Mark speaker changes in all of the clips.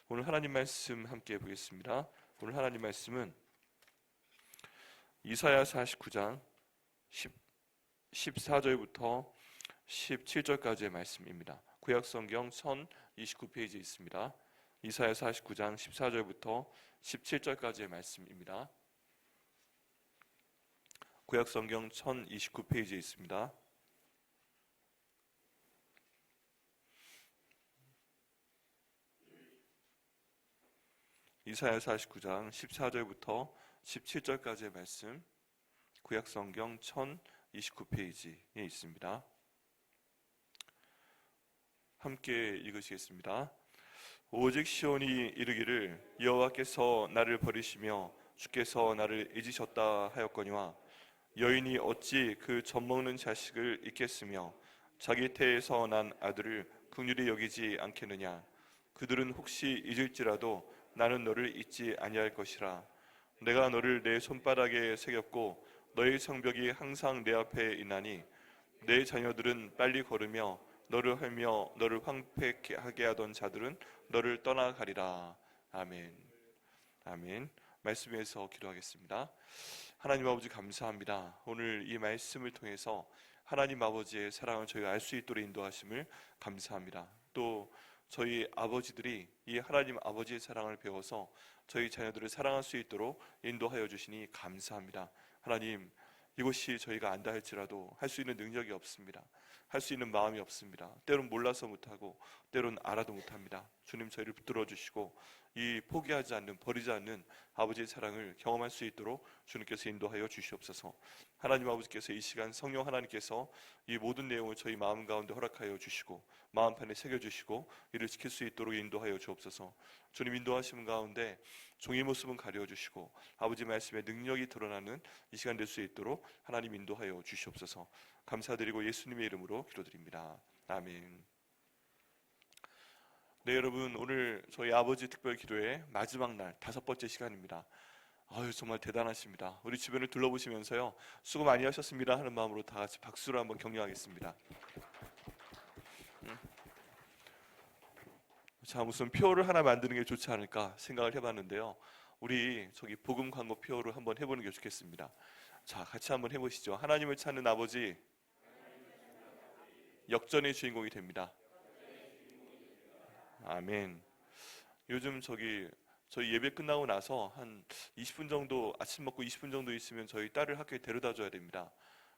Speaker 1: 오늘 하나님 말씀 함께 보겠습니다. 오늘 하나님 말씀은 이사야 49장 14절부터 17절까지의 말씀입니다. 구약성경 1029페이지에 있습니다. 이사야 49장 14절부터 17절까지의 말씀입니다. 구약성경 1029페이지에 있습니다. 이사야 49장 14절부터 17절까지의 말씀, 구약성경 1029페이지에 있습니다. 함께 읽으시겠습니다. 오직 시온이 이르기를 여호와께서 나를 버리시며 주께서 나를 잊으셨다 하였거니와 여인이 어찌 그 젖먹는 자식을 잊겠으며 자기 태에서 난 아들을 긍휼히 여기지 않겠느냐. 그들은 혹시 잊을지라도 나는 너를 잊지 아니할 것이라. 내가 너를 내 손바닥에 새겼고 너의 성벽이 항상 내 앞에 있나니 내 자녀들은 빨리 걸으며 너를 헐며 너를 황폐하게 하던 자들은 너를 떠나가리라. 아멘. 아멘. 말씀에서 기도하겠습니다. 하나님 아버지 감사합니다. 오늘 이 말씀을 통해서 하나님 아버지의 사랑을 저희가 알 수 있도록 인도하심을 감사합니다. 또 저희 아버지들이 이 하나님 아버지의 사랑을 배워서 저희 자녀들을 사랑할 수 있도록 인도하여 주시니 감사합니다. 하나님, 이것이 저희가 안다 할지라도 할 수 있는 능력이 없습니다. 할 수 있는 마음이 없습니다. 때론 몰라서 못하고 때론 알아도 못합니다. 주님, 저희를 붙들어 주시고 이 포기하지 않는, 버리지 않는 아버지의 사랑을 경험할 수 있도록 주님께서 인도하여 주시옵소서. 하나님 아버지께서 이 시간 성령 하나님께서 이 모든 내용을 저희 마음 가운데 허락하여 주시고 마음판에 새겨주시고 이를 지킬 수 있도록 인도하여 주옵소서. 주님, 인도하시는 가운데 종의 모습은 가려주시고 아버지 말씀의 능력이 드러나는 이 시간 될 수 있도록 하나님 인도하여 주시옵소서. 감사드리고 예수님의 이름으로 기도드립니다. 아멘. 네, 여러분, 오늘 저희 아버지 특별 기도회 마지막 날 5번째 시간입니다. 아유, 정말 대단하십니다. 우리 주변을 둘러보시면서요, 수고 많이 하셨습니다 하는 마음으로 다 같이 박수로 한번 격려하겠습니다. 자, 무슨 표를 하나 만드는 게 좋지 않을까 생각을 해봤는데요, 우리 저기 복음 광고 표를 한번 해보는 게 좋겠습니다. 자, 같이 한번 해보시죠. 하나님을 찾는 아버지, 역전의 주인공이 됩니다. 아멘. 요즘 저희 예배 끝나고 나서 한 20분 정도, 아침 먹고 20분 정도 있으면 저희 딸을 학교에 데려다 줘야 됩니다.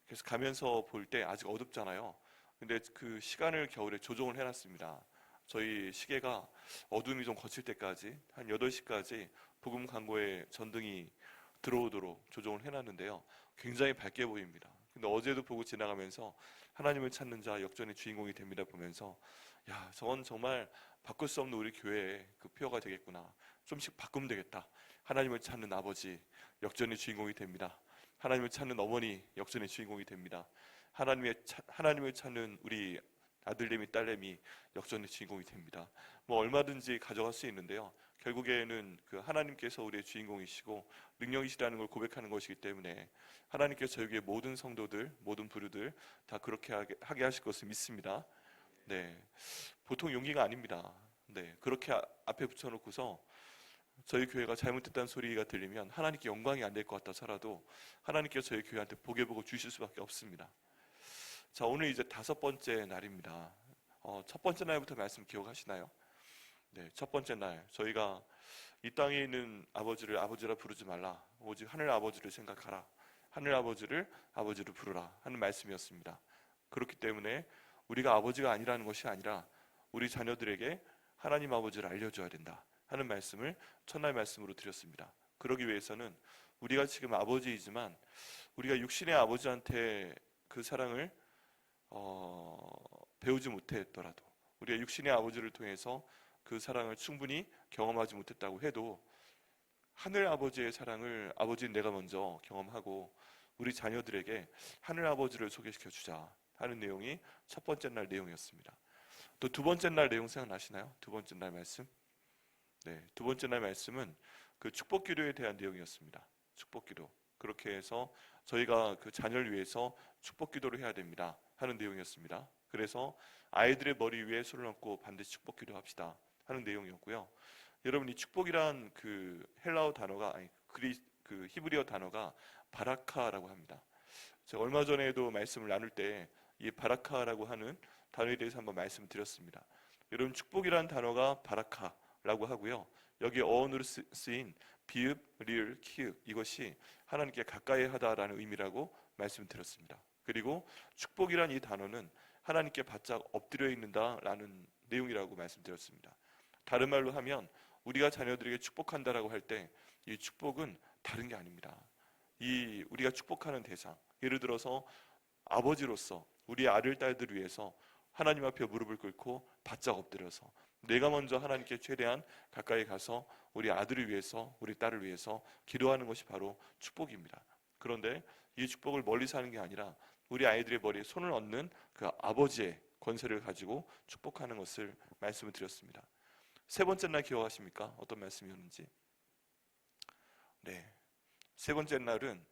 Speaker 1: 그래서 가면서 볼 때 아직 어둡잖아요. 근데 그 시간을 겨울에 조정을 해놨습니다. 저희 시계가 어둠이 좀 거칠 때까지 한 8시까지 복음 광고에 전등이 들어오도록 조정을 해놨는데요, 굉장히 밝게 보입니다. 근데 어제도 보고 지나가면서 하나님을 찾는 자 역전의 주인공이 됩니다 보면서, 야, 저건 정말 바꿀 수 없는 우리 교회의 그 표어가 되겠구나. 좀씩 바꾸면 되겠다. 하나님을 찾는 아버지, 역전의 주인공이 됩니다. 하나님을 찾는 어머니, 역전의 주인공이 됩니다. 하나님을 찾는 우리 아들내미, 딸내미, 역전의 주인공이 됩니다. 뭐 얼마든지 가져갈 수 있는데요, 결국에는 그 하나님께서 우리의 주인공이시고 능력이시라는 걸 고백하는 것이기 때문에 하나님께서 저에게 모든 성도들, 모든 부류들 다 그렇게 하게 하실 것을 믿습니다. 네, 보통 용기가 아닙니다. 네, 그렇게 앞에 붙여놓고서 저희 교회가 잘못됐다는 소리가 들리면 하나님께 영광이 안 될 것 같다 살아도 하나님께서 저희 교회한테 보게 보고 주실 수밖에 없습니다. 자, 오늘 이제 5번째 날입니다. 첫 번째 날부터 말씀 기억하시나요? 네, 첫 번째 날 저희가 이 땅에 있는 아버지를 아버지라 부르지 말라, 오직 하늘 아버지를 생각하라, 하늘 아버지를 아버지로 부르라 하는 말씀이었습니다. 그렇기 때문에 우리가 아버지가 아니라는 것이 아니라 우리 자녀들에게 하나님 아버지를 알려줘야 된다 하는 말씀을 첫날 말씀으로 드렸습니다. 그러기 위해서는 우리가 지금 아버지이지만 우리가 육신의 아버지한테 그 사랑을 배우지 못했더라도, 우리가 육신의 아버지를 통해서 그 사랑을 충분히 경험하지 못했다고 해도 하늘 아버지의 사랑을 아버지는 내가 먼저 경험하고 우리 자녀들에게 하늘 아버지를 소개시켜 주자 하는 내용이 첫 번째 날 내용이었습니다. 또 두 번째 날 내용 생각나시나요? 두 번째 날 말씀? 네, 두 번째 날 말씀은 그 축복 기도에 대한 내용이었습니다. 축복 기도. 그렇게 해서 저희가 그 자녀를 위해서 축복 기도를 해야 됩니다 하는 내용이었습니다. 그래서 아이들의 머리 위에 손을 얹고 반드시 축복 기도합시다 하는 내용이었고요. 여러분 이 축복이란 그 헬라어 단어가 아니 그 히브리어 단어가 바라카라고 합니다. 제가 얼마 전에도 말씀을 나눌 때 이 바라카라고 하는 단어에 대해서 한번 말씀드렸습니다. 여러분 축복이란 단어가 바라카라고 하고요. 여기 어원으로 쓰인 비읍, 리을, 키읔 이것이 하나님께 가까이 하다라는 의미라고 말씀드렸습니다. 그리고 축복이란 이 단어는 하나님께 바짝 엎드려 있는다라는 내용이라고 말씀드렸습니다. 다른 말로 하면 우리가 자녀들에게 축복한다라고 할 때 이 축복은 다른 게 아닙니다. 이 우리가 축복하는 대상, 예를 들어서 아버지로서 우리 아들 딸들 위해서 하나님 앞에 무릎을 꿇고 바짝 엎드려서 내가 먼저 하나님께 최대한 가까이 가서 우리 아들을 위해서 우리 딸을 위해서 기도하는 것이 바로 축복입니다. 그런데 이 축복을 멀리서 하는 게 아니라 우리 아이들의 머리에 손을 얹는 그 아버지의 권세를 가지고 축복하는 것을 말씀을 드렸습니다. 세 번째 날 기억하십니까? 어떤 말씀이었는지? 네, 세 번째 날은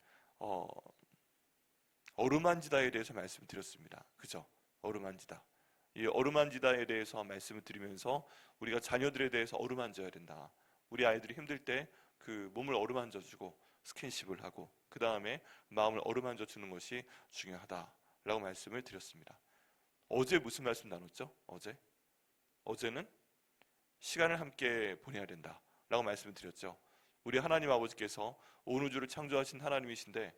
Speaker 1: 어루만지다에 대해서 말씀을 드렸습니다. 그죠? 어루만지다. 이 어루만지다에 대해서 말씀을 드리면서 우리가 자녀들에 대해서 어루만져야 된다. 우리 아이들이 힘들 때 그 몸을 어루만져주고 스킨십을 하고 그 다음에 마음을 어루만져주는 것이 중요하다라고 말씀을 드렸습니다. 어제 무슨 말씀 나눴죠? 어제는 시간을 함께 보내야 된다라고 말씀을 드렸죠. 우리 하나님 아버지께서 온 우주를 창조하신 하나님이신데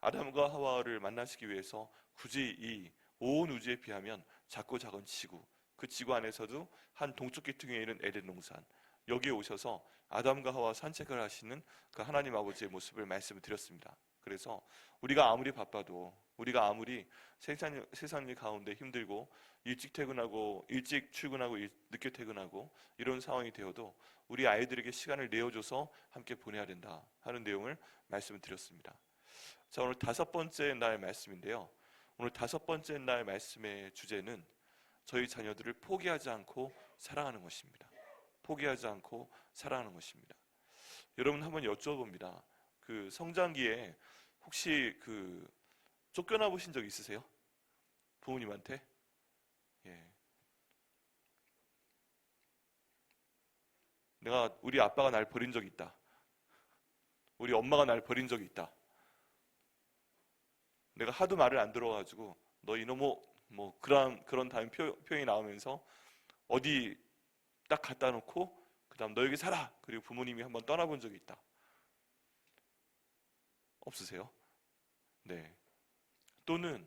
Speaker 1: 아담과 하와를 만나시기 위해서 굳이 이 온 우주에 비하면 작고 작은 지구, 그 지구 안에서도 한 동쪽 기둥에 있는 에덴 동산, 여기에 오셔서 아담과 하와 산책을 하시는 그 하나님 아버지의 모습을 말씀을 드렸습니다. 그래서 우리가 아무리 바빠도, 우리가 아무리 세상 일 가운데 힘들고 일찍 퇴근하고 일찍 출근하고 늦게 퇴근하고 이런 상황이 되어도 우리 아이들에게 시간을 내어줘서 함께 보내야 된다 하는 내용을 말씀을 드렸습니다. 자, 오늘 다섯 번째 날 말씀인데요. 오늘 다섯 번째 날 말씀의 주제는 저희 자녀들을 포기하지 않고 사랑하는 것입니다. 포기하지 않고 사랑하는 것입니다. 여러분 한번 여쭤봅니다. 그 성장기에 혹시 그 쫓겨나 보신 적 있으세요? 부모님한테? 예. 우리 아빠가 날 버린 적이 있다. 우리 엄마가 날 버린 적이 있다. 내가 하도 말을 안 들어가지고 너 이놈의 뭐 그런 다음 표현이 나오면서 어디 딱 갖다 놓고 그다음 너 여기 살아. 그리고 부모님이 한번 떠나본 적이 있다. 없으세요? 네. 또는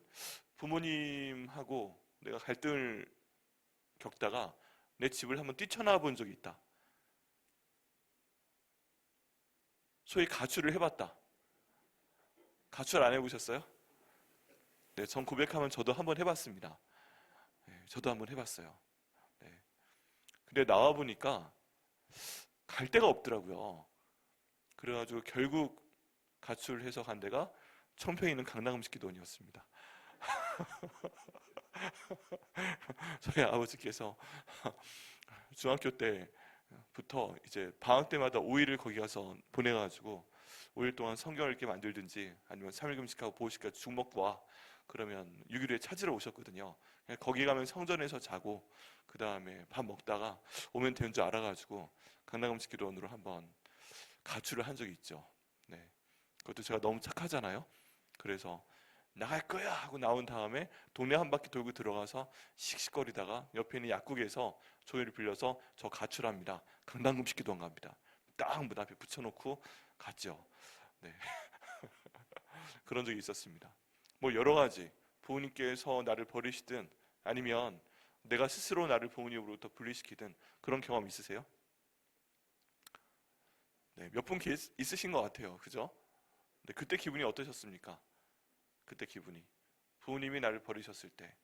Speaker 1: 부모님하고 내가 갈등을 겪다가 내 집을 한번 뛰쳐나와 본 적이 있다. 소위 가출을 해봤다. 가출 안 해보셨어요? 네, 전 고백하면 저도 한번 해봤습니다. 네, 저도 한번 해봤어요. 네. 근데 나와 보니까 갈 데가 없더라고요. 그래가지고 결국 가출해서 간 데가 청평에 있는 강남음식기도원이었습니다. 저희 아버지께서 중학교 때부터 이제 방학 때마다 5일을 거기 가서 보내가지고 5일 동안 성경을 읽게 만들든지 아니면 3일 금식하고 보호식까지 죽 먹고 와. 그러면 6일에 찾으러 오셨거든요. 거기 가면 성전에서 자고 그 다음에 밥 먹다가 오면 되는 줄 알아가지고 강남음식기도원으로 한번 가출을 한 적이 있죠. 네. 그것도 제가 너무 착하잖아요. 그래서 나갈 거야 하고 나온 다음에 동네 한 바퀴 돌고 들어가서 씩씩거리다가 옆에 있는 약국에서 조회를 빌려서 저 가출합니다. 강남음식기도원 갑니다. 딱 문 앞에 붙여놓고 갔죠. 네. 그런 적이 있었습니다. 뭐 여러 가지 부모님께서 나를 버리시든 아니면 내가 스스로 나를 부모님으로부터 분리시키든 그런 경험 있으세요? 네, 몇 분 있으신 것 같아요. 그죠? 네, 그때 기분이 어떠셨습니까? 그때 기분이 부모님이 나를 버리셨을 때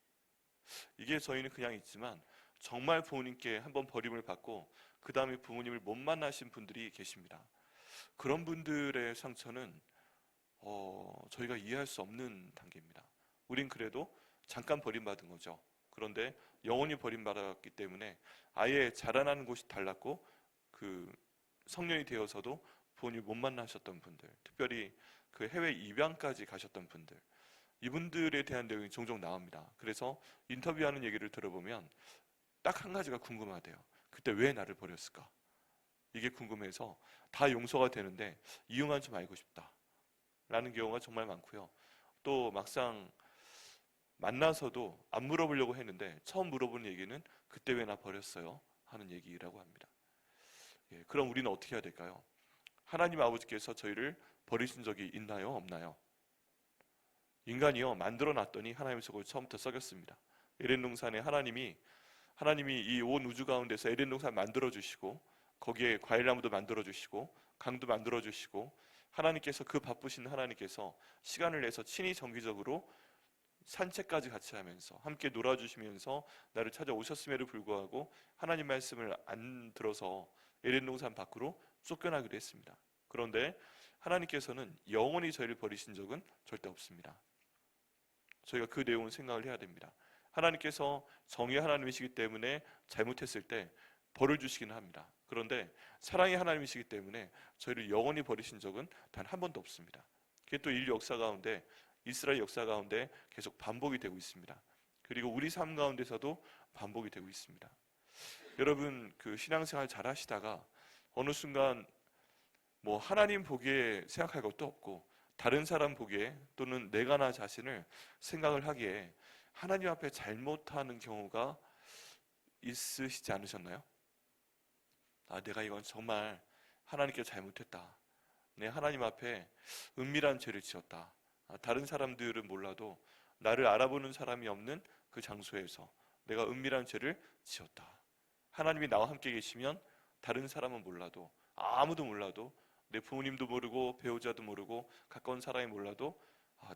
Speaker 1: 이게 저희는 그냥 있지만 정말 부모님께 한번 버림을 받고 그 다음에 부모님을 못 만나신 분들이 계십니다. 그런 분들의 상처는 저희가 이해할 수 없는 단계입니다. 우린 그래도 잠깐 버림받은 거죠. 그런데 영원히 버림받았기 때문에 아예 자라나는 곳이 달랐고 그 성년이 되어서도 부모님 못 만나셨던 분들, 특별히 그 해외 입양까지 가셨던 분들, 이분들에 대한 내용이 종종 나옵니다. 그래서 인터뷰하는 얘기를 들어보면 딱 한 가지가 궁금하대요. 그때 왜 나를 버렸을까? 이게 궁금해서 다 용서가 되는데 이유만 좀 알고 싶다 라는 경우가 정말 많고요. 또 막상 만나서도 안 물어보려고 했는데 처음 물어본 얘기는 그때 왜 나 버렸어요? 하는 얘기라고 합니다. 그럼 우리는 어떻게 해야 될까요? 하나님 아버지께서 저희를 버리신 적이 있나요? 없나요? 인간이요, 만들어 놨더니 하나님 속을 처음부터 썩였습니다. 에덴 동산에 하나님이 이 온 우주 가운데서 에덴 동산 만들어 주시고 거기에 과일나무도 만들어 주시고 강도 만들어 주시고 하나님께서, 그 바쁘신 하나님께서 시간을 내서 친히 정기적으로 산책까지 같이 하면서 함께 놀아주시면서 나를 찾아오셨음에도 불구하고 하나님 말씀을 안 들어서 에덴 동산 밖으로 쫓겨나기도 했습니다. 그런데 하나님께서는 영원히 저희를 버리신 적은 절대 없습니다. 저희가 그 내용을 생각을 해야 됩니다. 하나님께서 정의의 하나님이시기 때문에 잘못했을 때 벌을 주시기는 합니다. 그런데 사랑의 하나님이시기 때문에 저희를 영원히 버리신 적은 단 한 번도 없습니다. 그게 또 인류 역사 가운데, 이스라엘 역사 가운데 계속 반복이 되고 있습니다. 그리고 우리 삶 가운데서도 반복이 되고 있습니다. 여러분, 그 신앙생활 잘 하시다가 어느 순간 뭐 하나님 보기에 생각할 것도 없고 다른 사람 보기에, 또는 내가 나 자신을 생각을 하기에 하나님 앞에 잘못하는 경우가 있으시지 않으셨나요? 내가 이건 정말 하나님께 잘못했다. 내 하나님 앞에 은밀한 죄를 지었다. 다른 사람들은 몰라도 나를 알아보는 사람이 없는 그 장소에서 내가 은밀한 죄를 지었다. 하나님이 나와 함께 계시면 다른 사람은 몰라도, 아무도 몰라도, 내 부모님도 모르고 배우자도 모르고 가까운 사람이 몰라도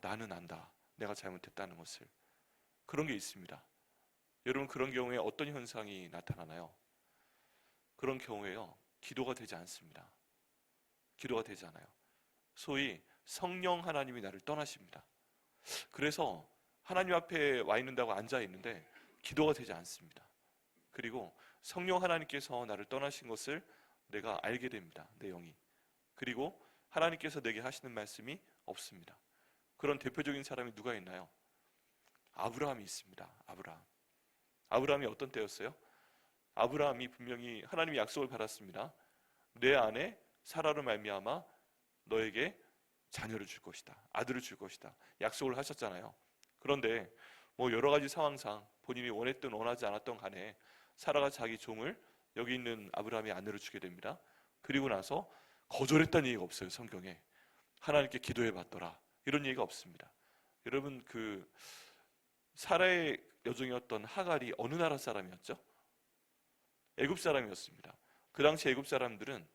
Speaker 1: 나는 안다. 내가 잘못했다는 것을. 그런 게 있습니다. 여러분, 그런 경우에 어떤 현상이 나타나나요? 그런 경우에요, 기도가 되지 않습니다. 기도가 되지 않아요. 소위 성령 하나님이 나를 떠나십니다. 그래서 하나님 앞에 와 있는다고 앉아 있는데 기도가 되지 않습니다. 그리고 성령 하나님께서 나를 떠나신 것을 내가 알게 됩니다. 내 영이. 그리고 하나님께서 내게 하시는 말씀이 없습니다. 그런 대표적인 사람이 누가 있나요? 아브라함이 있습니다. 아브라함이 어떤 때였어요? 아브라함이 분명히 하나님의 약속을 받았습니다. 내 안에 사라로 말미암아 너에게 자녀를 줄 것이다. 아들을 줄 것이다. 약속을 하셨잖아요. 그런데 뭐 여러 가지 상황상 본인이 원했든 원하지 않았던 간에 사라가 자기 종을 여기 있는 아브라함의 아내로 주게 됩니다. 그리고 나서 거절했다는 얘기가 없어요. 성경에. 하나님께 기도해 봤더라. 이런 얘기가 없습니다. 여러분, 그 사라의 여종이었던 하갈이 어느 나라 사람이었죠? 애굽 사람이었습니다. 그 당시 애굽 사람들은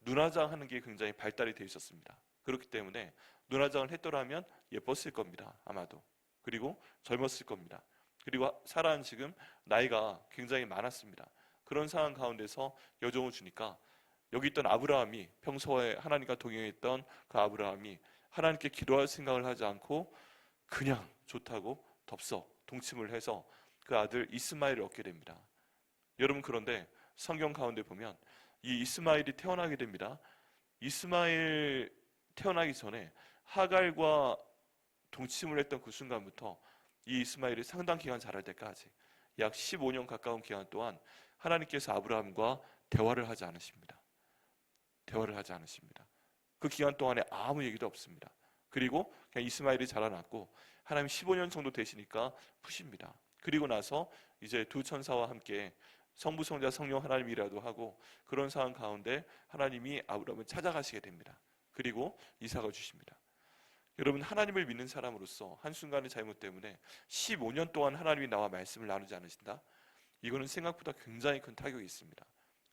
Speaker 1: 눈화장 하는 게 굉장히 발달이 되어 있었습니다. 그렇기 때문에 눈화장을 했더라면 예뻤을 겁니다. 아마도. 그리고 젊었을 겁니다. 그리고 사라는 지금 나이가 굉장히 많았습니다. 그런 상황 가운데서 여종을 주니까 여기 있던 아브라함이, 평소에 하나님과 동행했던 그 아브라함이 하나님께 기도할 생각을 하지 않고 그냥 좋다고 덥석 동침을 해서 그 아들 이스마엘을 얻게 됩니다. 여러분, 그런데 성경 가운데 보면 이 이스마엘이 태어나게 됩니다. 이스마엘 태어나기 전에 하갈과 동침을 했던 그 순간부터 이 이스마엘이 상당 기간 자랄 때까지 약 15년 가까운 기간 동안 하나님께서 아브라함과 대화를 하지 않으십니다. 그 기간 동안에 아무 얘기도 없습니다. 그리고 그냥 이스마엘이 자라났고 하나님 15년 정도 되시니까 푸십니다. 그리고 나서 이제 두 천사와 함께 성부, 성자, 성령 하나님이라도 하고 그런 상황 가운데 하나님이 아브라함을 찾아가시게 됩니다. 그리고 이삭을 주십니다. 여러분, 하나님을 믿는 사람으로서 한순간의 잘못 때문에 15년 동안 하나님이 나와 말씀을 나누지 않으신다? 이거는 생각보다 굉장히 큰 타격이 있습니다.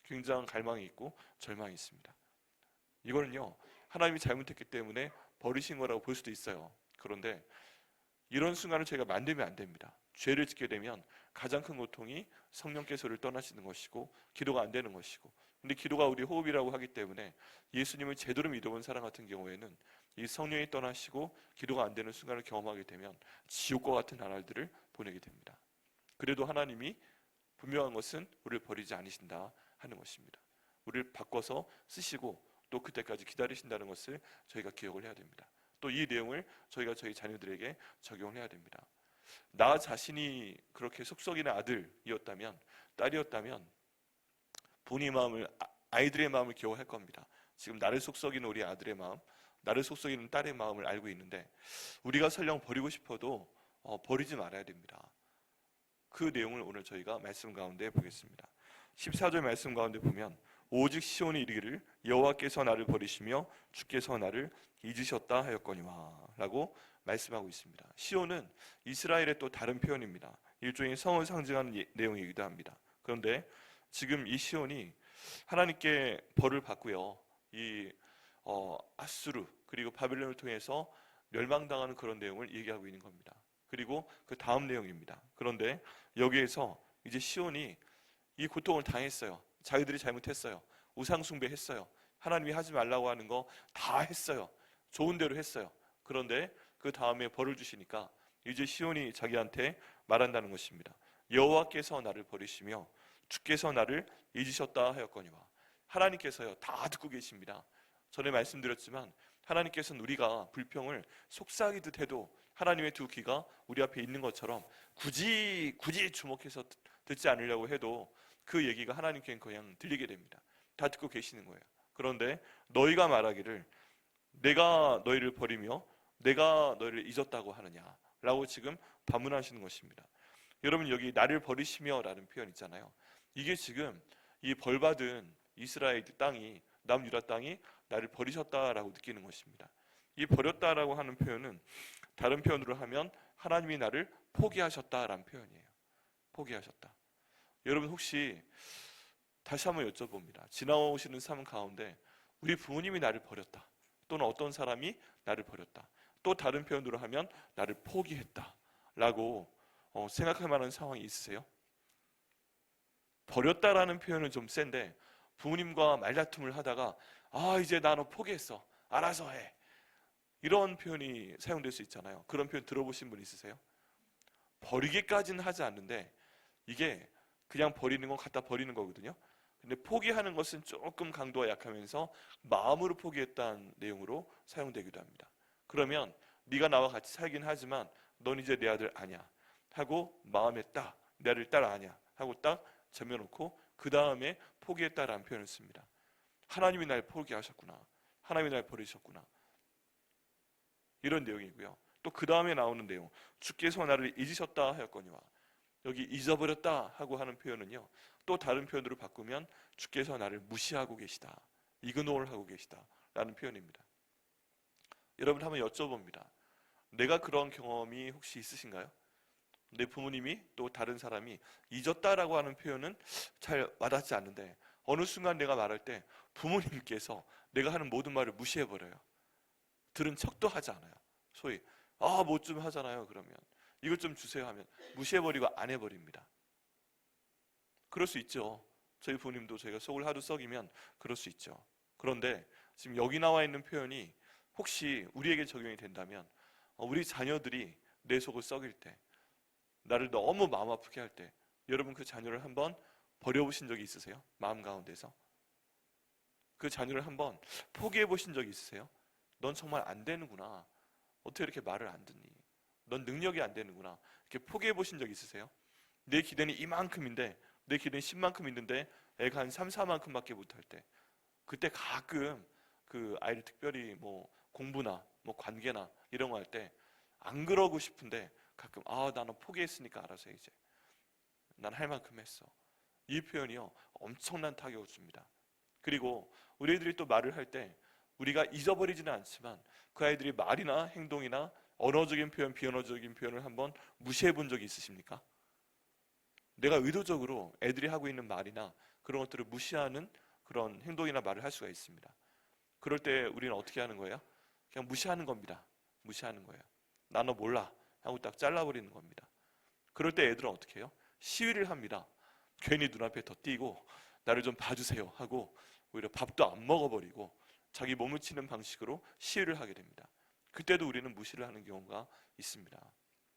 Speaker 1: 굉장한 갈망이 있고 절망이 있습니다. 이거는요, 하나님이 잘못했기 때문에 버리신 거라고 볼 수도 있어요. 그런데 이런 순간을 저희가 만들면 안 됩니다. 죄를 짓게 되면 가장 큰 고통이 성령께서를 떠나시는 것이고 기도가 안 되는 것이고, 근데 기도가 우리 호흡이라고 하기 때문에 예수님을 제대로 믿어본 사람 같은 경우에는 이 성령이 떠나시고 기도가 안 되는 순간을 경험하게 되면 지옥과 같은 나날들을 보내게 됩니다. 그래도 하나님이 분명한 것은 우리를 버리지 않으신다 하는 것입니다. 우리를 바꿔서 쓰시고 또 그때까지 기다리신다는 것을 저희가 기억을 해야 됩니다. 또 이 내용을 저희가 저희 자녀들에게 적용을 해야 됩니다. 나 자신이 그렇게 속썩이는 아들이었다면, 딸이었다면 본인의 마음을 아이들의 마음을 기억할 겁니다. 지금 나를 속썩이는 우리 아들의 마음, 나를 속썩이는 딸의 마음을 알고 있는데 우리가 설령 버리고 싶어도 버리지 말아야 됩니다. 그 내용을 오늘 저희가 말씀 가운데 보겠습니다. 14절 말씀 가운데 보면 오직 시온이 이르기를 여호와께서 나를 버리시며 주께서 나를 잊으셨다 하였거니와 라고 말씀하고 있습니다. 시온은 이스라엘의 또 다른 표현입니다. 일종의 성을 상징하는 내용이기도 합니다. 그런데 지금 이 시온이 하나님께 벌을 받고요, 이 아수르 그리고 바벨론을 통해서 멸망당하는 그런 내용을 얘기하고 있는 겁니다. 그리고 그 다음 내용입니다. 그런데 여기에서 이제 시온이 이 고통을 당했어요. 자기들이 잘못했어요. 우상 숭배했어요. 하나님이 하지 말라고 하는 거 다 했어요. 좋은 대로 했어요. 그런데 그 다음에 벌을 주시니까 이제 시온이 자기한테 말한다는 것입니다. 여호와께서 나를 버리시며 주께서 나를 잊으셨다 하였거니와. 하나님께서요, 다 듣고 계십니다. 전에 말씀드렸지만 하나님께서는 우리가 불평을 속삭이듯 해도 하나님의 두 귀가 우리 앞에 있는 것처럼 굳이 주목해서 듣지 않으려고 해도 그 얘기가 하나님께는 그냥 들리게 됩니다. 다 듣고 계시는 거예요. 그런데 너희가 말하기를 내가 너희를 버리며 내가 너희를 잊었다고 하느냐라고 지금 반문하시는 것입니다. 여러분, 여기 나를 버리시며 라는 표현 있잖아요. 이게 지금 이 벌받은 이스라엘 땅이, 남유다 땅이 나를 버리셨다라고 느끼는 것입니다. 이 버렸다라고 하는 표현은 다른 표현으로 하면 하나님이 나를 포기하셨다라는 표현이에요. 포기하셨다. 여러분, 혹시 다시 한번 여쭤봅니다. 지나오시는 삶 가운데 우리 부모님이 나를 버렸다, 또는 어떤 사람이 나를 버렸다, 또 다른 표현으로 하면 나를 포기했다 라고 생각할 만한 상황이 있으세요? 버렸다라는 표현은 좀 센데 부모님과 말다툼을 하다가 이제 나 너 포기했어, 알아서 해, 이런 표현이 사용될 수 있잖아요. 그런 표현 들어보신 분 있으세요? 버리기까지는 하지 않는데 이게 그냥 버리는 건 갖다 버리는 거거든요. 근데 포기하는 것은 조금 강도가 약하면서 마음으로 포기했다는 내용으로 사용되기도 합니다. 그러면 네가 나와 같이 살긴 하지만 넌 이제 내 아들 아니야 하고 마음에 딱 나를 딸 아니야 하고 딱 정해놓고 그 다음에 포기했다라는 표현을 씁니다. 하나님이 날 포기하셨구나, 하나님이 날 버리셨구나, 이런 내용이고요. 또 그 다음에 나오는 내용, 주께서 나를 잊으셨다 하였거니와. 여기 잊어버렸다 하고 하는 표현은요, 또 다른 표현으로 바꾸면 주께서 나를 무시하고 계시다, 이그노를 하고 계시다 라는 표현입니다. 여러분, 한번 여쭤봅니다. 내가 그런 경험이 혹시 있으신가요? 내 부모님이 또 다른 사람이 잊었다라고 하는 표현은 잘 와닿지 않는데 어느 순간 내가 말할 때 부모님께서 내가 하는 모든 말을 무시해버려요. 들은 척도 하지 않아요. 소위 뭐 좀 하잖아요. 그러면 이것 좀 주세요 하면 무시해버리고 안 해버립니다. 그럴 수 있죠. 저희 부모님도 저희가 속을 하도 썩이면 그럴 수 있죠. 그런데 지금 여기 나와 있는 표현이 혹시 우리에게 적용이 된다면 우리 자녀들이 내 속을 썩일 때, 나를 너무 마음 아프게 할 때 여러분 그 자녀를 한번 버려보신 적이 있으세요? 마음 가운데서 그 자녀를 한번 포기해 보신 적이 있으세요? 넌 정말 안 되는구나, 어떻게 이렇게 말을 안 듣니, 넌 능력이 안 되는구나, 이렇게 포기해 보신 적 있으세요? 내 기대는 이만큼인데, 내 기대는 10만큼 있는데 애가 한 3, 4만큼밖에 못할 때, 그때 가끔 그 아이를 특별히 뭐 공부나 뭐 관계나 이런 거 할 때 안 그러고 싶은데 가끔 나는 포기했으니까 알아서 해, 이제 난 할 만큼 했어, 이 표현이요 엄청난 타격을 줍니다. 그리고 우리 애들이 또 말을 할 때 우리가 잊어버리지는 않지만 그 아이들이 말이나 행동이나 언어적인 표현, 비언어적인 표현을 한번 무시해 본 적이 있으십니까? 내가 의도적으로 애들이 하고 있는 말이나 그런 것들을 무시하는 그런 행동이나 말을 할 수가 있습니다. 그럴 때 우리는 어떻게 하는 거예요? 그냥 무시하는 겁니다. 무시하는 거예요. 나 너 몰라 하고 딱 잘라버리는 겁니다. 그럴 때 애들은 어떻게 해요? 시위를 합니다. 괜히 눈앞에 더 띄고 나를 좀 봐주세요 하고 오히려 밥도 안 먹어버리고 자기 몸을 치는 방식으로 시위를 하게 됩니다. 그때도 우리는 무시를 하는 경우가 있습니다.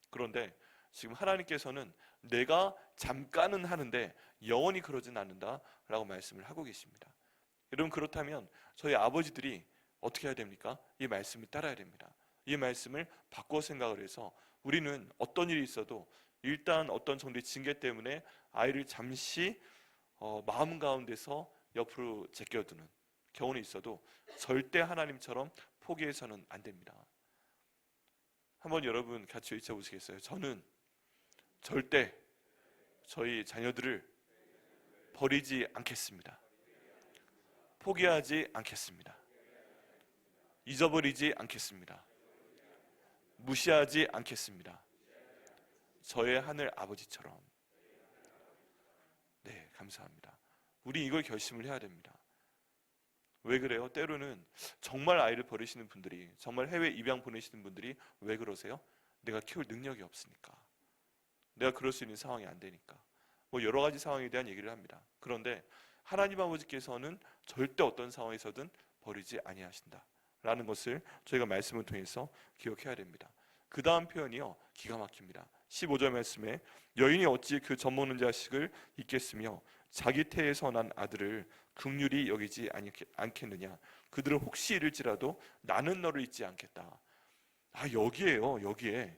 Speaker 1: 그런데 지금 하나님께서는 내가 잠깐은 하는데 영원히 그러진 않는다라고 말씀을 하고 계십니다. 여러분, 그렇다면 저희 아버지들이 어떻게 해야 됩니까? 이 말씀을 따라야 됩니다. 이 말씀을 바꿔 생각을 해서 우리는 어떤 일이 있어도 일단 어떤 정도의 징계 때문에 아이를 잠시 마음 가운데서 옆으로 제껴두는 경우는 있어도 절대 하나님처럼 포기해서는 안 됩니다. 한번 여러분 같이 외쳐보시겠어요? 저는 절대 저희 자녀들을 버리지 않겠습니다. 포기하지 않겠습니다. 잊어버리지 않겠습니다. 무시하지 않겠습니다. 저의 하늘 아버지처럼. 네, 감사합니다. 우리 이걸 결심을 해야 됩니다. 왜 그래요? 때로는 정말 아이를 버리시는 분들이, 정말 해외 입양 보내시는 분들이 왜 그러세요? 내가 키울 능력이 없으니까, 내가 그럴 수 있는 상황이 안 되니까, 뭐 여러 가지 상황에 대한 얘기를 합니다. 그런데 하나님 아버지께서는 절대 어떤 상황에서든 버리지 아니하신다 라는 것을 저희가 말씀을 통해서 기억해야 됩니다. 그 다음 표현이요, 기가 막힙니다. 15절 말씀에 여인이 어찌 그 젖먹는 자식을 잊겠으며 자기 태에서 난 아들을 긍휼히 여기지 않겠느냐. 그들은 혹시 이를지라도 나는 너를 잊지 않겠다. 여기에요. 여기에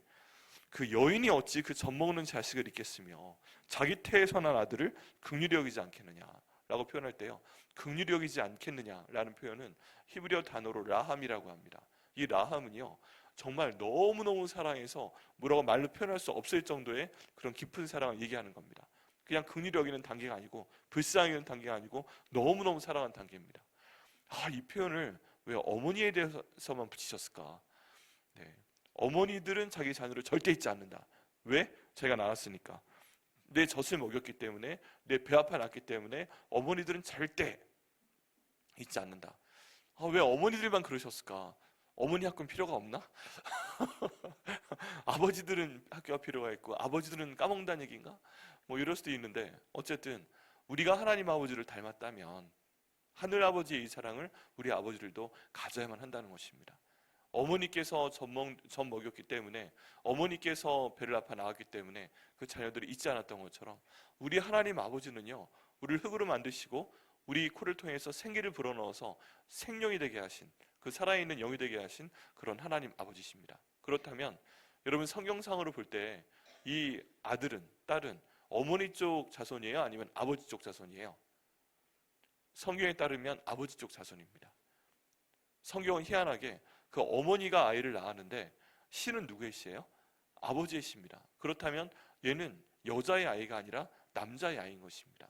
Speaker 1: 그 여인이 어찌 그 젖먹는 자식을 잊겠으며 자기 태에서 난 아들을 긍휼히 여기지 않겠느냐 라고 표현할 때요, 긍휼히 여기지 않겠느냐라는 표현은 히브리어 단어로 라함이라고 합니다. 이 라함은요, 정말 너무너무 사랑해서 뭐라고 말로 표현할 수 없을 정도의 그런 깊은 사랑을 얘기하는 겁니다. 그냥 긍휼히 여기는 단계가 아니고, 불쌍히 여기는 단계가 아니고, 너무너무 사랑하는 단계입니다. 이 표현을 왜 어머니에 대해서만 붙이셨을까? 네. 어머니들은 자기 자녀를 절대 잊지 않는다. 왜? 제가 낳았으니까. 내 젖을 먹였기 때문에, 내 배 아파 낳았기 때문에 어머니들은 절대 잊지 않는다. 왜 어머니들만 그러셨을까? 어머니 학교는 필요가 없나? 아버지들은 학교가 필요가 있고 아버지들은 까먹는다는 얘기인가? 뭐 이럴 수도 있는데, 어쨌든 우리가 하나님 아버지를 닮았다면 하늘 아버지의 이 사랑을 우리 아버지들도 가져야만 한다는 것입니다. 어머니께서 젖 먹였기 때문에, 어머니께서 배를 아파 나왔기 때문에 그 자녀들이 잊지 않았던 것처럼 우리 하나님 아버지는요, 우리를 흙으로 만드시고 우리 코를 통해서 생기를 불어넣어서 생명이 되게 하신, 그 살아있는 영이 되게 하신 그런 하나님 아버지십니다. 그렇다면 여러분, 성경상으로 볼 때 이 아들은, 딸은 어머니 쪽 자손이에요? 아니면 아버지 쪽 자손이에요? 성경에 따르면 아버지 쪽 자손입니다. 성경은 희한하게 그 어머니가 아이를 낳았는데 씨는 누구의 씨예요? 아버지의 씨입니다. 그렇다면 얘는 여자의 아이가 아니라 남자의 아이인 것입니다.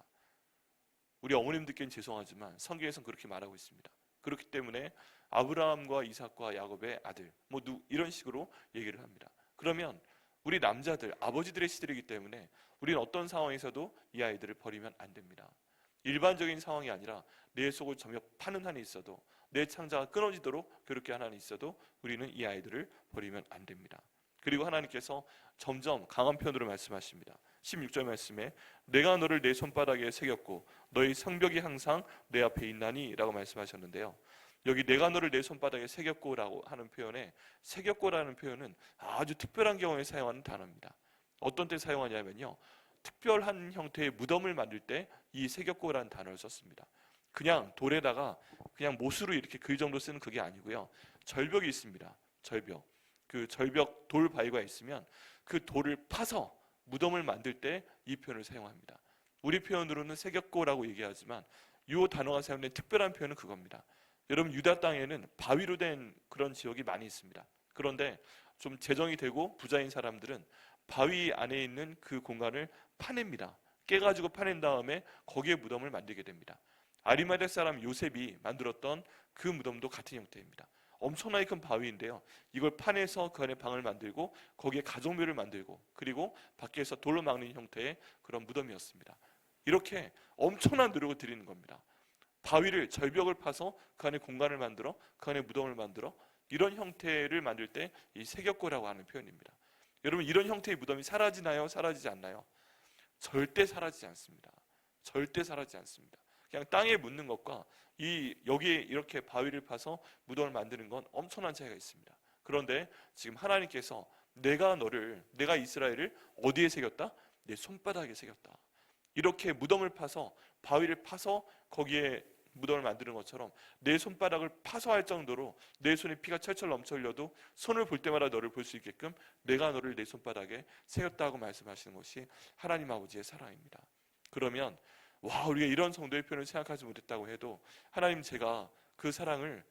Speaker 1: 우리 어머님들께는 죄송하지만 성경에서는 그렇게 말하고 있습니다. 그렇기 때문에 아브라함과 이삭과 야곱의 아들, 이런 식으로 얘기를 합니다. 그러면 우리 남자들, 아버지들의 씨들이기 때문에 우리는 어떤 상황에서도 이 아이들을 버리면 안 됩니다. 일반적인 상황이 아니라 내 속을 점여 파는 한이 있어도, 내 창자가 끊어지도록 그렇게 하는 한이 있어도 우리는 이 아이들을 버리면 안 됩니다. 그리고 하나님께서 점점 강한 표현으로 말씀하십니다. 16절 말씀에 내가 너를 내 손바닥에 새겼고 너의 성벽이 항상 내 앞에 있나니 라고 말씀하셨는데요, 여기 내가 너를 내 손바닥에 새겼고 라고 하는 표현에, 새겼고라는 표현은 아주 특별한 경우에 사용하는 단어입니다. 어떤 때 사용하냐면요, 특별한 형태의 무덤을 만들 때 이 새겼고라는 단어를 썼습니다. 그냥 돌에다가 그냥 못으로 이렇게 그 정도 쓰는 그게 아니고요, 절벽이 있습니다. 절벽, 그 절벽 돌 바위가 있으면 그 돌을 파서 무덤을 만들 때 이 표현을 사용합니다. 우리 표현으로는 새겼고라고 얘기하지만 이 단어가 사용된 특별한 표현은 그겁니다. 여러분, 유다 땅에는 바위로 된 그런 지역이 많이 있습니다. 그런데 좀 재정이 되고 부자인 사람들은 바위 안에 있는 그 공간을 파냅니다. 깨가지고 파낸 다음에 거기에 무덤을 만들게 됩니다. 아리마대 사람 요셉이 만들었던 그 무덤도 같은 형태입니다. 엄청나게 큰 바위인데요, 이걸 파내서 그 안에 방을 만들고 거기에 가족묘를 만들고, 그리고 밖에서 돌로 막는 형태의 그런 무덤이었습니다. 이렇게 엄청난 노력을 들이는 겁니다. 바위를, 절벽을 파서 그 안에 공간을 만들어 그 안에 무덤을 만들어, 이런 형태를 만들 때 이 새겼고라고 하는 표현입니다. 여러분, 이런 형태의 무덤이 사라지나요? 사라지지 않나요? 절대 사라지지 않습니다. 절대 사라지지 않습니다. 그냥 땅에 묻는 것과 여기에 이렇게 바위를 파서 무덤을 만드는 건 엄청난 차이가 있습니다. 그런데 지금 하나님께서 내가 이스라엘을 어디에 새겼다? 내 손바닥에 새겼다. 이렇게 무덤을 파서, 바위를 파서 거기에 무덤을 만드는 것처럼 내 손바닥을 파서 할 정도로 내 손에 피가 철철 넘쳐 흘려도 손을 볼 때마다 너를 볼 수 있게끔 내가 너를 내 손바닥에 새겼다고 말씀하시는 것이 하나님 아버지의 사랑입니다. 그러면 와, 우리가 이런 성도의 표현을 생각하지 못했다고 해도 하나님, 제가 그 사랑을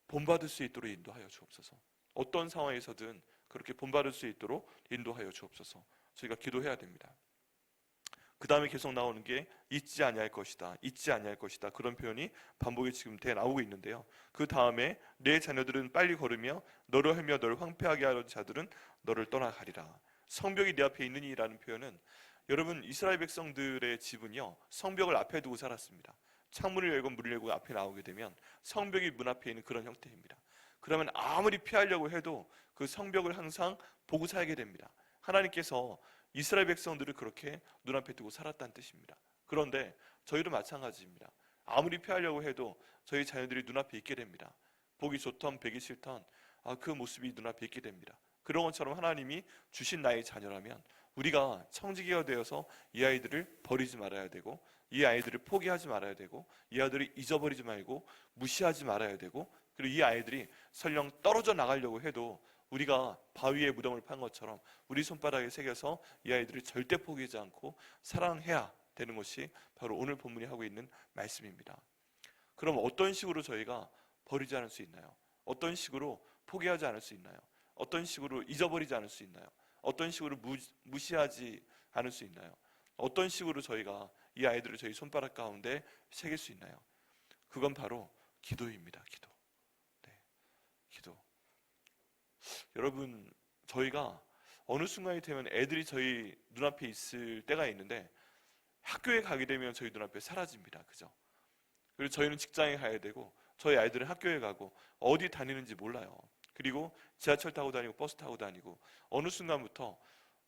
Speaker 1: 본받을 수 있도록 인도하여 주옵소서. 어떤 상황에서든 그렇게 본받을 수 있도록 인도하여 주옵소서. 저희가 기도해야 됩니다. 그 다음에 계속 나오는 게 잊지 아니할 것이다, 잊지 아니할 것이다, 그런 표현이 반복이 지금 돼 나오고 있는데요. 그 다음에 내 자녀들은 빨리 걸으며 너를 헐며 너를 황폐하게 하려는 자들은 너를 떠나가리라. 성벽이 내 앞에 있느니라는 표현은, 여러분, 이스라엘 백성들의 집은요, 성벽을 앞에 두고 살았습니다. 창문을 열고 문을 열고 앞에 나오게 되면 성벽이 문 앞에 있는 그런 형태입니다. 그러면 아무리 피하려고 해도 그 성벽을 항상 보고 살게 됩니다. 하나님께서 이스라엘 백성들을 그렇게 눈앞에 두고 살았다는 뜻입니다. 그런데 저희도 마찬가지입니다. 아무리 피하려고 해도 저희 자녀들이 눈앞에 있게 됩니다. 보기 좋던 보기 싫던 그 모습이 눈앞에 있게 됩니다. 그런 것처럼 하나님이 주신 나의 자녀라면 우리가 청지기가 되어서 이 아이들을 버리지 말아야 되고, 이 아이들을 포기하지 말아야 되고, 이 아이들을 잊어버리지 말고 무시하지 말아야 되고, 그리고 이 아이들이 설령 떨어져 나가려고 해도 우리가 바위에 무덤을 판 것처럼 우리 손바닥에 새겨서 이 아이들을 절대 포기하지 않고 사랑해야 되는 것이 바로 오늘 본문이 하고 있는 말씀입니다. 그럼 어떤 식으로 저희가 버리지 않을 수 있나요? 어떤 식으로 포기하지 않을 수 있나요? 어떤 식으로 잊어버리지 않을 수 있나요? 어떤 식으로 무시하지 않을 수 있나요? 어떤 식으로 저희가 이 아이들을 저희 손바닥 가운데 새길 수 있나요? 그건 바로 기도입니다. 기도. 네, 기도. 여러분, 저희가 어느 순간이 되면 애들이 저희 눈앞에 있을 때가 있는데 학교에 가게 되면 저희 눈앞에 사라집니다. 그죠? 그리고 저희는 직장에 가야 되고 저희 아이들은 학교에 가고 어디 다니는지 몰라요. 그리고 지하철 타고 다니고 버스 타고 다니고 어느 순간부터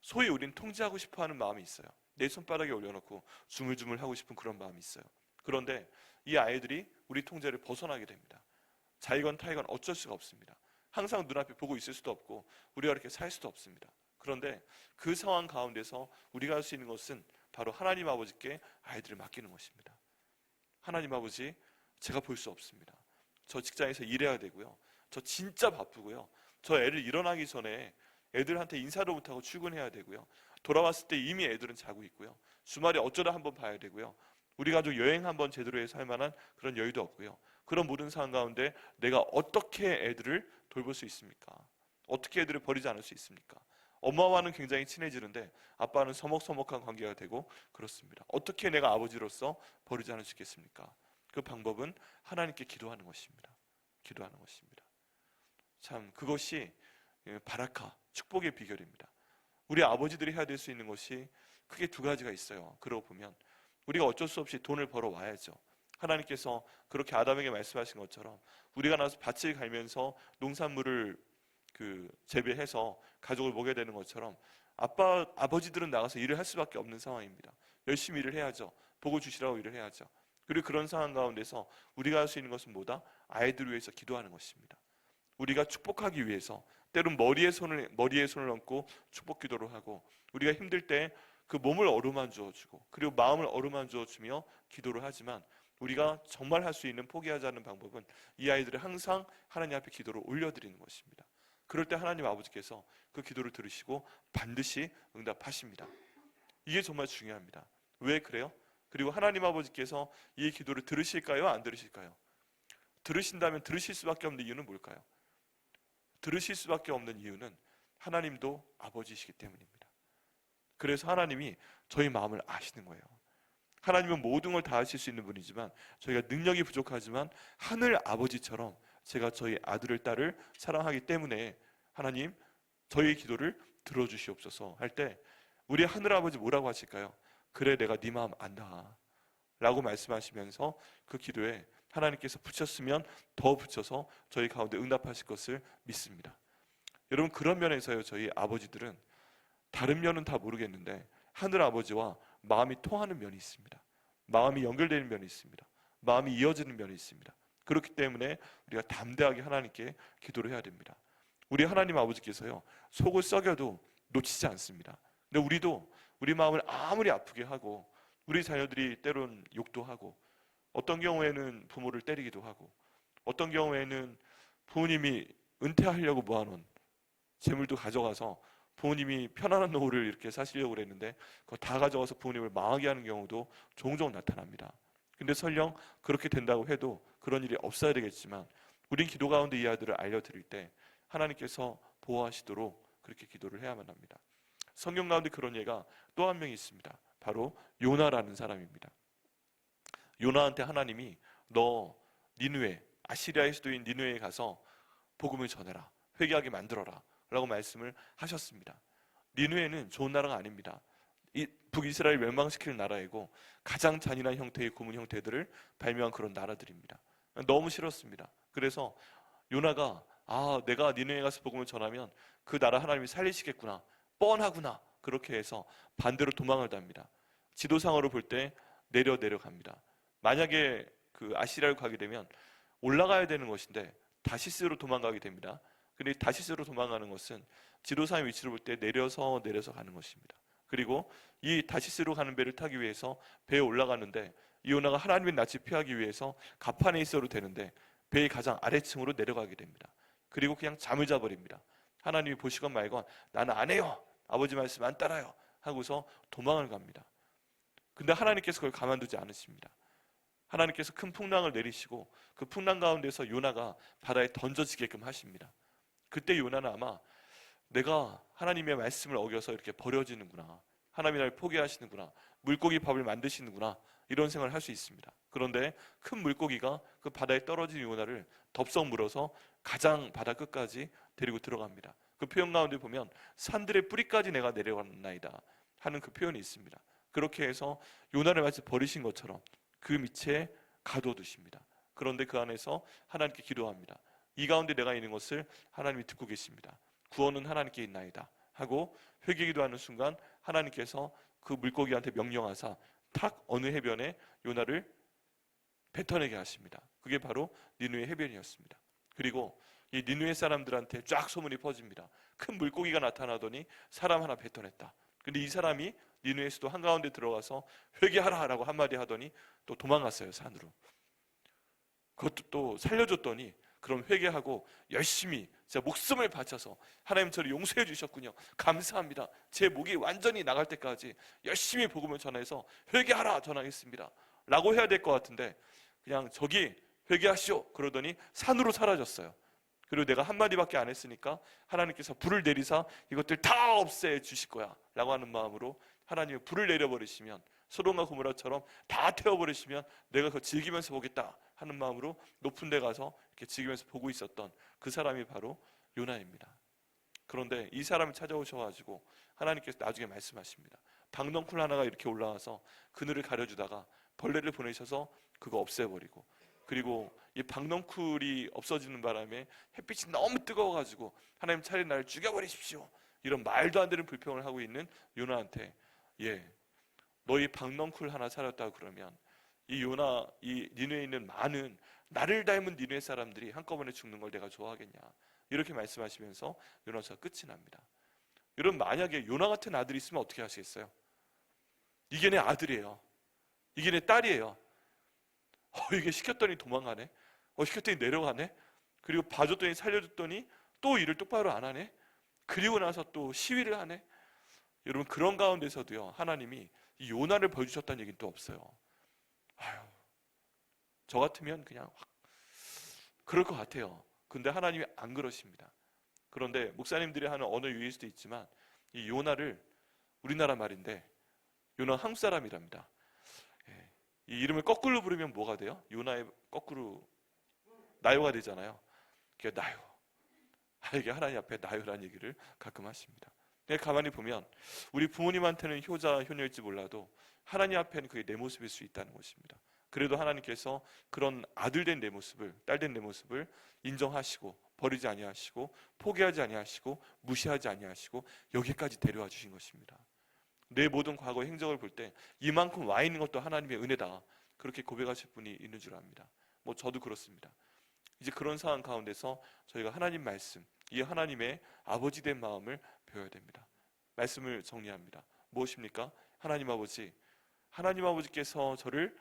Speaker 1: 소위 우린 통제하고 싶어하는 마음이 있어요. 내 손바닥에 올려놓고 주물주물 하고 싶은 그런 마음이 있어요. 그런데 이 아이들이 우리 통제를 벗어나게 됩니다. 자이건 타이건 어쩔 수가 없습니다. 항상 눈앞에 보고 있을 수도 없고 우리가 이렇게 살 수도 없습니다. 그런데 그 상황 가운데서 우리가 할 수 있는 것은 바로 하나님 아버지께 아이들을 맡기는 것입니다. 하나님 아버지, 제가 볼 수 없습니다. 저 직장에서 일해야 되고요. 저 진짜 바쁘고요. 저 애를 일어나기 전에 애들한테 인사도 못하고 출근해야 되고요. 돌아왔을 때 이미 애들은 자고 있고요. 주말에 어쩌다 한번 봐야 되고요. 우리 가족 여행 한번 제대로 해서 할 만한 그런 여유도 없고요. 그런 모든 상황 가운데 내가 어떻게 애들을 돌볼 수 있습니까? 어떻게 애들을 버리지 않을 수 있습니까? 엄마와는 굉장히 친해지는데 아빠는 서먹서먹한 관계가 되고 그렇습니다. 어떻게 내가 아버지로서 버리지 않을 수 있겠습니까? 그 방법은 하나님께 기도하는 것입니다. 기도하는 것입니다. 참, 그것이 바라카, 축복의 비결입니다. 우리 아버지들이 해야 될 수 있는 것이 크게 두 가지가 있어요. 그러고 보면 우리가 어쩔 수 없이 돈을 벌어 와야죠. 하나님께서 그렇게 아담에게 말씀하신 것처럼 우리가 나서 밭을 갈면서 농산물을 재배해서 가족을 먹여야 되는 것처럼 아버지들은 나가서 일을 할 수밖에 없는 상황입니다. 열심히 일을 해야죠. 복을 주시라고 일을 해야죠. 그리고 그런 상황 가운데서 우리가 할 수 있는 것은 뭐다? 아이들을 위해서 기도하는 것입니다. 우리가 축복하기 위해서 때론 머리에 손을 얹고 축복 기도를 하고, 우리가 힘들 때 그 몸을 어루만져 주고 그리고 마음을 어루만져 주며 기도를 하지만, 우리가 정말 할 수 있는 포기하지 않는 방법은 이 아이들을 항상 하나님 앞에 기도를 올려드리는 것입니다. 그럴 때 하나님 아버지께서 그 기도를 들으시고 반드시 응답하십니다. 이게 정말 중요합니다. 왜 그래요? 그리고 하나님 아버지께서 이 기도를 들으실까요? 안 들으실까요? 들으신다면 들으실 수밖에 없는 이유는 뭘까요? 들으실 수밖에 없는 이유는 하나님도 아버지이시기 때문입니다. 그래서 하나님이 저희 마음을 아시는 거예요. 하나님은 모든 걸 다 하실 수 있는 분이지만 저희가 능력이 부족하지만 하늘 아버지처럼 제가 저희 아들을 딸을 사랑하기 때문에 하나님, 저희 기도를 들어주시옵소서 할 때 우리 하늘 아버지 뭐라고 하실까요? 그래, 내가 네 마음 안다 라고 말씀하시면서 그 기도에 하나님께서 붙였으면 더 붙여서 저희 가운데 응답하실 것을 믿습니다. 여러분, 그런 면에서요, 저희 아버지들은 다른 면은 다 모르겠는데 하늘 아버지와 마음이 통하는 면이 있습니다. 마음이 연결되는 면이 있습니다. 마음이 이어지는 면이 있습니다. 그렇기 때문에 우리가 담대하게 하나님께 기도를 해야 됩니다. 우리 하나님 아버지께서요, 속을 썩여도 놓치지 않습니다. 근데 우리도 우리 마음을 아무리 아프게 하고 우리 자녀들이 때론 욕도 하고, 어떤 경우에는 부모를 때리기도 하고, 어떤 경우에는 부모님이 은퇴하려고 모아놓은 재물도 가져가서 부모님이 편안한 노후를 이렇게 사시려고 그랬는데 그거 다 가져가서 부모님을 망하게 하는 경우도 종종 나타납니다. 근데 설령 그렇게 된다고 해도 그런 일이 없어야 되겠지만 우린 기도 가운데 이 아들을 알려드릴 때 하나님께서 보호하시도록 그렇게 기도를 해야만 합니다. 성경 가운데 그런 예가 또 한 명 있습니다. 바로 요나라는 사람입니다. 요나한테 하나님이 너 니느웨, 아시리아의 수도인 니느웨에 가서 복음을 전해라, 회개하게 만들어라 라고 말씀을 하셨습니다. 니느웨는 좋은 나라가 아닙니다. 이 북이스라엘 멸망시킬 나라이고 가장 잔인한 형태의 고문 형태들을 발명한 그런 나라들입니다. 너무 싫었습니다. 그래서 요나가 내가 니느웨에 가서 복음을 전하면 그 나라 하나님이 살리시겠구나, 뻔하구나, 그렇게 해서 반대로 도망을 답니다. 지도상으로 볼 때 내려갑니다. 만약에 그 아시리아를 가게 되면 올라가야 되는 것인데 다시스로 도망가게 됩니다. 근데 다시스로 도망가는 것은 지도상의 위치를 볼 때 내려서 가는 것입니다. 그리고 이 다시스로 가는 배를 타기 위해서 배에 올라가는데 이오나가 하나님의 낯을 피하기 위해서 갑판에 있어도 되는데 배의 가장 아래층으로 내려가게 됩니다. 그리고 그냥 잠을 자버립니다. 하나님이 보시건 말건 나는 안 해요, 아버지 말씀 안 따라요 하고서 도망을 갑니다. 근데 하나님께서 그걸 가만두지 않으십니다. 하나님께서 큰 풍랑을 내리시고 그 풍랑 가운데서 요나가 바다에 던져지게끔 하십니다. 그때 요나는 아마 내가 하나님의 말씀을 어겨서 이렇게 버려지는구나, 하나님이 나를 포기하시는구나, 물고기 밥을 만드시는구나, 이런 생각을 할 수 있습니다. 그런데 큰 물고기가 그 바다에 떨어진 요나를 덥석 물어서 가장 바다 끝까지 데리고 들어갑니다. 그 표현 가운데 보면 산들의 뿌리까지 내가 내려갔나이다 하는 그 표현이 있습니다. 그렇게 해서 요나를 마치 버리신 것처럼 그 밑에 가둬두십니다. 그런데 그 안에서 하나님께 기도합니다. 이 가운데 내가 있는 것을 하나님이 듣고 계십니다. 구원은 하나님께 있나이다 하고 회개 기도하는 순간 하나님께서 그 물고기한테 명령하사 탁 어느 해변에 요나를 뱉어내게 하십니다. 그게 바로 니느웨 해변이었습니다. 그리고 이 니느웨 사람들한테 쫙 소문이 퍼집니다. 큰 물고기가 나타나더니 사람 하나 뱉어냈다. 근데 이 사람이 니느웨 수도 한가운데 들어가서 회개하라 라고 한마디 하더니 또 도망갔어요, 산으로. 그것도 또 살려줬더니 그럼 회개하고 열심히 제가 목숨을 바쳐서 하나님 저를 용서해 주셨군요, 감사합니다, 제 목이 완전히 나갈 때까지 열심히 복음을 전해서 회개하라 전하겠습니다 라고 해야 될 것 같은데 그냥 저기 회개하시오 그러더니 산으로 사라졌어요. 그리고 내가 한마디밖에 안 했으니까 하나님께서 불을 내리사 이것들 다 없애 주실 거야 라고 하는 마음으로 하나님이 불을 내려버리시면, 소돔과 고모라처럼 다 태워버리시면 내가 그거 즐기면서 보겠다 하는 마음으로 높은 데 가서 이렇게 즐기면서 보고 있었던 그 사람이 바로 요나입니다. 그런데 이 사람을 찾아오셔가지고 하나님께서 나중에 말씀하십니다. 방넝쿨 하나가 이렇게 올라와서 그늘을 가려주다가 벌레를 보내셔서 그거 없애버리고, 그리고 이 방넝쿨이 없어지는 바람에 햇빛이 너무 뜨거워가지고 하나님 차라리 나를 죽여버리십시오, 이런 말도 안 되는 불평을 하고 있는 요나한테 너희 방넝쿨 하나 차렸다고 그러면 이 요나, 이 니느웨에 있는 많은 나를 닮은 니느웨 사람들이 한꺼번에 죽는 걸 내가 좋아하겠냐, 이렇게 말씀하시면서 요나서가 끝이 납니다. 여러분, 만약에 요나 같은 아들이 있으면 어떻게 하시겠어요? 이게 내 아들이에요, 이게 내 딸이에요, 이게 시켰더니 도망가네, 시켰더니 내려가네, 그리고 봐줬더니 살려줬더니 또 일을 똑바로 안 하네, 그리고 나서 또 시위를 하네. 여러분, 그런 가운데서도요 하나님이 이 요나를 벌주셨다는 얘기는 또 없어요. 저 같으면 그냥 확 그럴 것 같아요. 근데 하나님이 안 그러십니다. 그런데 목사님들이 하는 언어 유희일 수도 있지만 이 요나를, 우리나라 말인데 요나 한국 사람이랍니다. 이 이름을 거꾸로 부르면 뭐가 돼요? 요나의 거꾸로 나요가 되잖아요. 그게 나요. 이게 하나님 앞에 나요라는 얘기를 가끔 하십니다. 가만히 보면 우리 부모님한테는 효자 효녀일지 몰라도 하나님 앞에는 그게 내 모습일 수 있다는 것입니다. 그래도 하나님께서 그런 아들된 내 모습을, 딸된 내 모습을 인정하시고 버리지 아니하시고 포기하지 아니하시고 무시하지 아니하시고 여기까지 데려와 주신 것입니다. 내 모든 과거 행적을 볼 때 이만큼 와 있는 것도 하나님의 은혜다, 그렇게 고백하실 분이 있는 줄 압니다. 저도 그렇습니다. 이제 그런 상황 가운데서 저희가 하나님 말씀, 이 하나님의 아버지 된 마음을 배워야 됩니다. 말씀을 정리합니다. 무엇입니까? 하나님 아버지께서 저를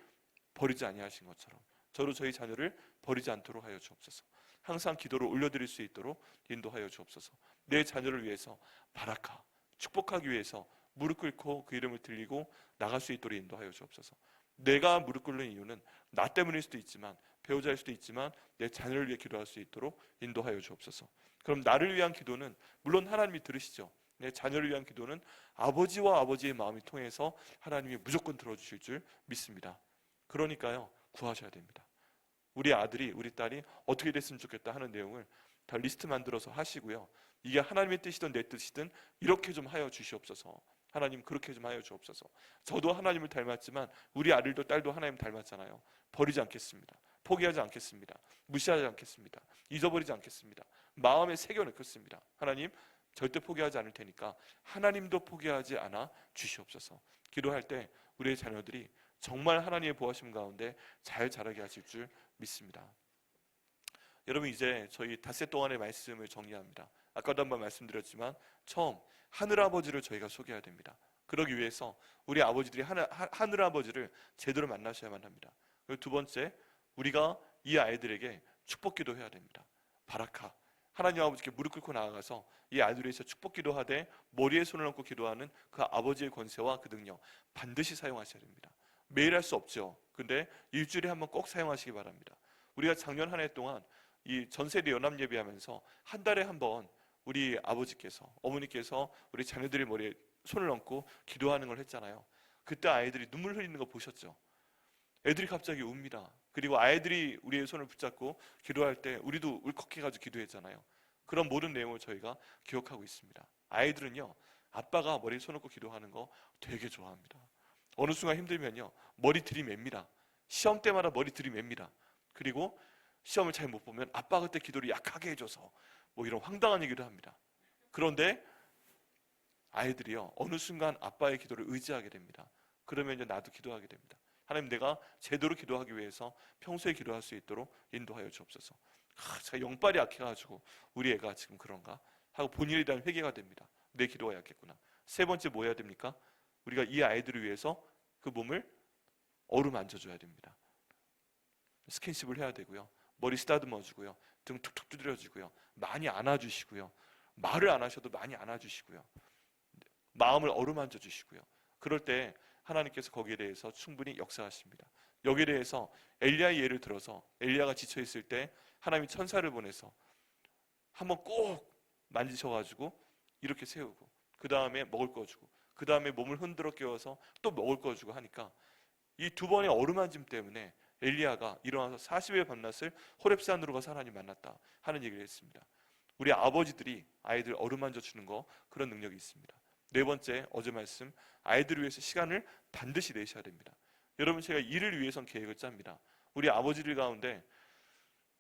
Speaker 1: 버리지 아니하신 것처럼 저로 저희 자녀를 버리지 않도록 하여 주옵소서. 항상 기도를 올려드릴 수 있도록 인도하여 주옵소서. 내 자녀를 위해서 바라카, 축복하기 위해서 무릎 꿇고 그 이름을 들리고 나갈 수 있도록 인도하여 주옵소서. 내가 무릎 꿇는 이유는 나 때문일 수도 있지만, 배우자일 수도 있지만, 내 자녀를 위해 기도할 수 있도록 인도하여 주옵소서. 그럼 나를 위한 기도는 물론 하나님이 들으시죠. 내 자녀를 위한 기도는 아버지와 아버지의 마음이 통해서 하나님이 무조건 들어주실 줄 믿습니다. 그러니까요, 구하셔야 됩니다. 우리 아들이, 우리 딸이 어떻게 됐으면 좋겠다 하는 내용을 다 리스트 만들어서 하시고요. 이게 하나님의 뜻이든 내 뜻이든 이렇게 좀 하여 주시옵소서. 하나님 그렇게 좀 하여 주옵소서. 저도 하나님을 닮았지만 우리 아들도 딸도 하나님 닮았잖아요. 버리지 않겠습니다. 포기하지 않겠습니다. 무시하지 않겠습니다. 잊어버리지 않겠습니다. 마음에 새겨넣겠습니다. 하나님 절대 포기하지 않을 테니까 하나님도 포기하지 않아 주시옵소서. 기도할 때 우리의 자녀들이 정말 하나님의 보호하심 가운데 잘 자라게 하실 줄 믿습니다. 여러분, 이제 저희 닷새 동안의 말씀을 정리합니다. 아까도 한번 말씀드렸지만 처음 하늘아버지를 저희가 소개해야 됩니다. 그러기 위해서 우리 아버지들이 하늘아버지를 제대로 만나셔야만 합니다. 그리고 두 번째, 우리가 이 아이들에게 축복기도 해야 됩니다. 바라카, 하나님 아버지께 무릎 꿇고 나아가서 이 아이들을 위해서 축복기도 하되 머리에 손을 얹고 기도하는 그 아버지의 권세와 그 능력 반드시 사용하셔야 됩니다. 매일 할 수 없죠. 근데 일주일에 한번 꼭 사용하시기 바랍니다. 우리가 작년 한 해 동안 이 전세대 연합 예배하면서 한 달에 한 번 우리 아버지께서, 어머니께서 우리 자녀들의 머리에 손을 얹고 기도하는 걸 했잖아요. 그때 아이들이 눈물 흘리는 거 보셨죠? 애들이 갑자기 웁니다. 그리고 아이들이 우리의 손을 붙잡고 기도할 때 우리도 울컥해가지고 기도했잖아요. 그런 모든 내용을 저희가 기억하고 있습니다. 아이들은요, 아빠가 머리에 손을 얹고 기도하는 거 되게 좋아합니다. 어느 순간 힘들면요, 머리 들이맵니다. 시험 때마다 머리 들이맵니다. 그리고 시험을 잘 못 보면 아빠 그때 기도를 약하게 해줘서 뭐 이런 황당한 얘기도 합니다. 그런데 아이들이요, 어느 순간 아빠의 기도를 의지하게 됩니다. 그러면 이제 나도 기도하게 됩니다. 하나님, 내가 제대로 기도하기 위해서 평소에 기도할 수 있도록 인도하여 주옵소서. 제가 영빨이 약해가지고 우리 애가 지금 그런가 하고 본인에 대한 회개가 됩니다. 내 기도가 약했구나. 세 번째 뭐 해야 됩니까? 우리가 이 아이들을 위해서 그 몸을 어루만져줘야 됩니다. 스킨십을 해야 되고요. 머리 쓰다듬어주고요. 등 툭툭 두드려주고요. 많이 안아주시고요. 말을 안 하셔도 많이 안아주시고요. 마음을 어루만져주시고요. 그럴 때 하나님께서 거기에 대해서 충분히 역사하십니다. 여기에 대해서 엘리야의 예를 들어서 엘리야가 지쳐있을 때 하나님이 천사를 보내서 한번 꼭 만지셔가지고 이렇게 세우고 그 다음에 먹을 거 주고 그 다음에 몸을 흔들어 깨워서 또 먹을 거 주고 하니까 이 두 번의 어루만짐 때문에 엘리야가 일어나서 40일 밤낮을 호렙산으로 가서 하나님 만났다 하는 얘기를 했습니다. 우리 아버지들이 아이들 어루만져 주는 거, 그런 능력이 있습니다. 네 번째, 어제 말씀, 아이들을 위해서 시간을 반드시 내셔야 됩니다. 여러분, 제가 일을 위해선 계획을 짭니다. 우리 아버지들 가운데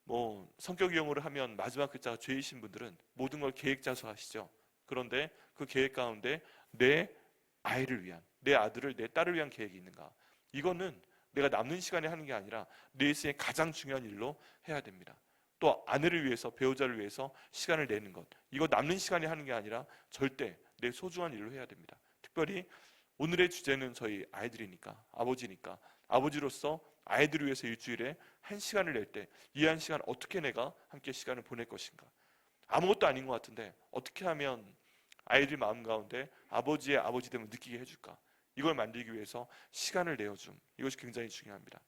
Speaker 1: 뭐 성격이용어를 하면 마지막 글자가 죄이신 분들은 모든 걸 계획 짜서 하시죠. 그런데 그 계획 가운데 내 아이를 위한, 내 아들을, 내 딸을 위한 계획이 있는가? 이거는 내가 남는 시간에 하는 게 아니라 내 인생의 가장 중요한 일로 해야 됩니다. 또 아내를 위해서, 배우자를 위해서 시간을 내는 것, 이거 남는 시간에 하는 게 아니라 절대 내 소중한 일로 해야 됩니다. 특별히 오늘의 주제는 저희 아이들이니까, 아버지니까, 아버지로서 아이들을 위해서 일주일에 1시간을 낼 때 이 1시간 어떻게 내가 함께 시간을 보낼 것인가? 아무것도 아닌 것 같은데 어떻게 하면 아이들 마음 가운데 아버지의 아버지됨을 느끼게 해줄까? 이걸 만들기 위해서 시간을 내어줌, 이것이 굉장히 중요합니다.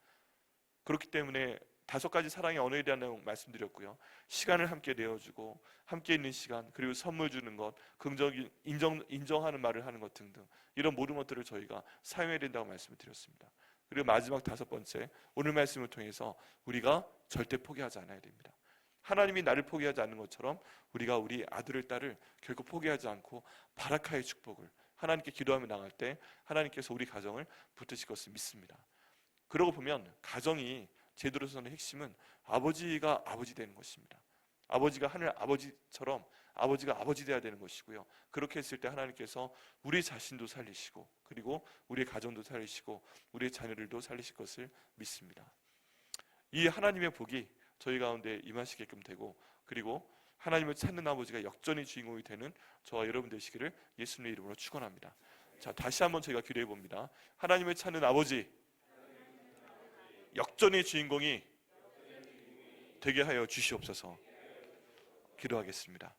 Speaker 1: 그렇기 때문에 5가지 사랑의 언어에 대한 내용 말씀드렸고요. 시간을 함께 내어주고 함께 있는 시간, 그리고 선물 주는 것, 긍정적인 인정하는 말을 하는 것 등등, 이런 모든 것들을 저희가 사용해야 된다고 말씀을 드렸습니다. 그리고 마지막 5번째, 오늘 말씀을 통해서 우리가 절대 포기하지 않아야 됩니다. 하나님이 나를 포기하지 않는 것처럼 우리가 우리 아들을, 딸을 결코 포기하지 않고 바라카의 축복을 하나님께 기도하며 나갈 때 하나님께서 우리 가정을 붙드실 것을 믿습니다. 그러고 보면 가정이 제대로서는 핵심은 아버지가 아버지 되는 것입니다. 아버지가 하늘 아버지처럼 아버지가 아버지 되어야 되는 것이고요. 그렇게 했을 때 하나님께서 우리 자신도 살리시고, 그리고 우리의 가정도 살리시고, 우리의 자녀들도 살리실 것을 믿습니다. 이 하나님의 복이 저희 가운데 임하시게끔 되고, 그리고 하나님을 찾는 아버지가 역전의 주인공이 되는 저와 여러분 되시기를 예수님의 이름으로 축원합니다. 자, 다시 한번 저희가 기도해 봅니다. 하나님을 찾는 아버지, 역전의 주인공이 되게 하여 주시옵소서. 기도하겠습니다.